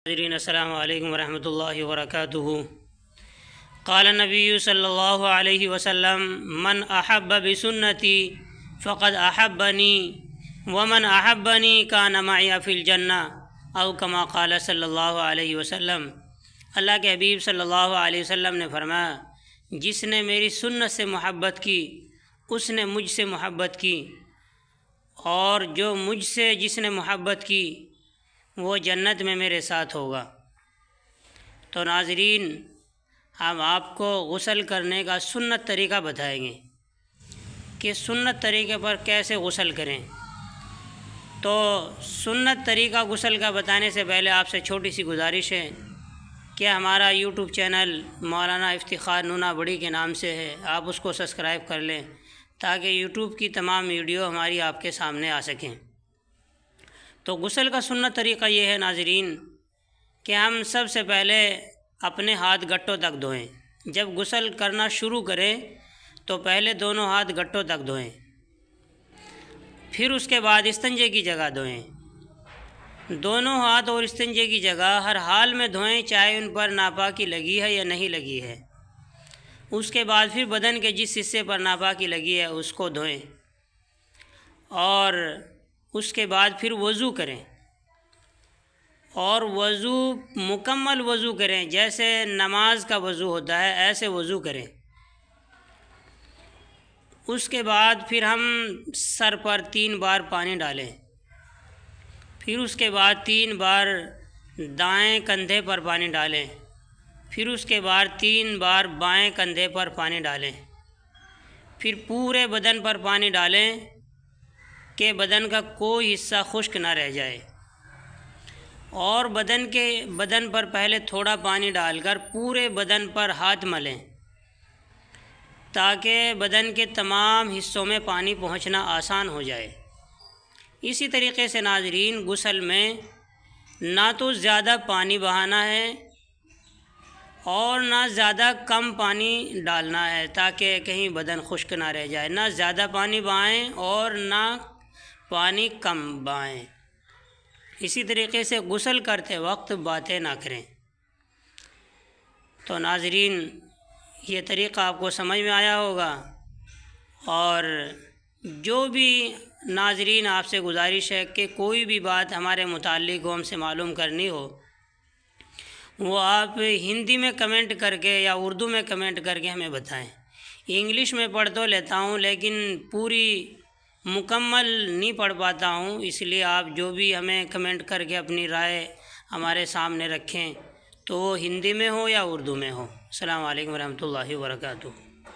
ناظرین السلام علیکم ورحمۃ اللہ وبرکاتہ۔ قال النبی صلی اللہ علیہ وسلم من احب بسنتی فقد احبنی ومن احبنی کان معی فی الجنہ او کما قال صلی اللہ علیہ وسلم۔ اللہ کے حبیب صلی اللہ علیہ وسلم نے فرمایا، جس نے میری سنت سے محبت کی اس نے مجھ سے محبت کی، اور جو مجھ سے جس نے محبت کی وہ جنت میں میرے ساتھ ہوگا۔ تو ناظرین، ہم آپ کو غسل کرنے کا سنت طریقہ بتائیں گے کہ سنت طریقے پر کیسے غسل کریں۔ تو سنت طریقہ غسل کا بتانے سے پہلے آپ سے چھوٹی سی گزارش ہے کہ ہمارا یوٹیوب چینل مولانا افتخار نونا بڑی کے نام سے ہے، آپ اس کو سبسکرائب کر لیں تاکہ یوٹیوب کی تمام ویڈیو ہماری آپ کے سامنے آ سکیں۔ تو غسل کا سنت طریقہ یہ ہے ناظرین کہ ہم سب سے پہلے اپنے ہاتھ گٹوں تک دھوئیں۔ جب غسل کرنا شروع کریں تو پہلے دونوں ہاتھ گٹوں تک دھوئیں، پھر اس کے بعد استنجے کی جگہ دھوئیں۔ دونوں ہاتھ اور استنجے کی جگہ ہر حال میں دھوئیں، چاہے ان پر ناپاکی لگی ہے یا نہیں لگی ہے۔ اس کے بعد پھر بدن کے جس حصے پر ناپاکی لگی ہے اس کو دھوئیں، اور اس کے بعد پھر وضو کریں، اور وضو مکمل وضو کریں، جیسے نماز کا وضو ہوتا ہے ایسے وضو کریں۔ اس کے بعد پھر ہم سر پر 3 بار پانی ڈالیں، پھر اس کے بعد 3 بار دائیں کندھے پر پانی ڈالیں، پھر اس کے بعد 3 بار بائیں کندھے پر پانی ڈالیں، پھر پورے بدن پر پانی ڈالیں کہ بدن کا کوئی حصہ خشک نہ رہ جائے، اور بدن پر پہلے تھوڑا پانی ڈال کر پورے بدن پر ہاتھ ملیں تاکہ بدن کے تمام حصوں میں پانی پہنچنا آسان ہو جائے۔ اسی طریقے سے ناظرین، غسل میں نہ تو زیادہ پانی بہانا ہے اور نہ زیادہ کم پانی ڈالنا ہے تاکہ کہیں بدن خشک نہ رہ جائے، نہ زیادہ پانی بہائیں اور نہ پانی کم بہائیں۔ اسی طریقے سے غسل کرتے وقت باتیں نہ کریں۔ تو ناظرین، یہ طریقہ آپ کو سمجھ میں آیا ہوگا، اور جو بھی ناظرین آپ سے گزارش ہے کہ کوئی بھی بات ہمارے متعلق ہو، ہم سے معلوم کرنی ہو، وہ آپ ہندی میں کمنٹ کر کے یا اردو میں کمنٹ کر کے ہمیں بتائیں۔ انگلش میں پڑھ تو لیتا ہوں لیکن پوری مکمل نہیں پڑھ پاتا ہوں، اس لیے آپ جو بھی ہمیں کمنٹ کر کے اپنی رائے ہمارے سامنے رکھیں، تو وہ ہندی میں ہو یا اردو میں ہو۔ السلام علیکم ورحمۃ اللہ وبرکاتہ۔